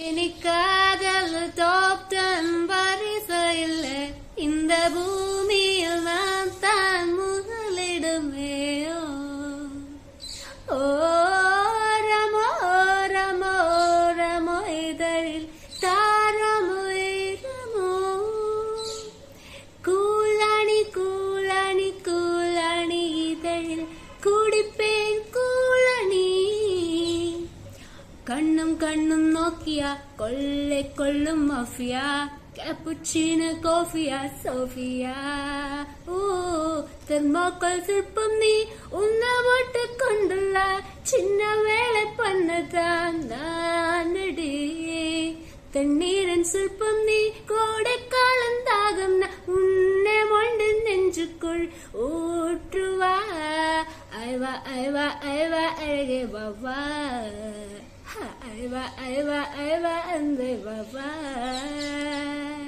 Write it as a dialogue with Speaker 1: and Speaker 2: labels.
Speaker 1: இனி காதல் தோப்டன் பரிசையில் இந்த பூமியில் நான் தான் முதலிடுமே. ஓரமோ ரமோ ரமோ இதழில் தாரமோ இரமோ கூலாணி கூலாணி கூலாணி இதழில் குடிப்பேன் கூலணி. கண்ணும் கண்ணும் நோக்கியா கொள்ளை கொள்ளும் மாஃபியா கேப்புச்சினோ கோஃபியா சோஃபியா. ஓ தெர்மாக்கோல் சிற்பம் நீ உன்னை போட்டு கொண்டுள்ள சின்ன வேலை பண்ணதான் நானடி. தண்ணீரின் சிற்பம் நீ கோடை காலம் தாகம் உன்னை மொண்டு நெஞ்சுக்குள் ஊற்றுவா. ஐவா ஐவா ஐவா அழகே பாபா ஐவா ஐவா ஐவா அந்த பாபா.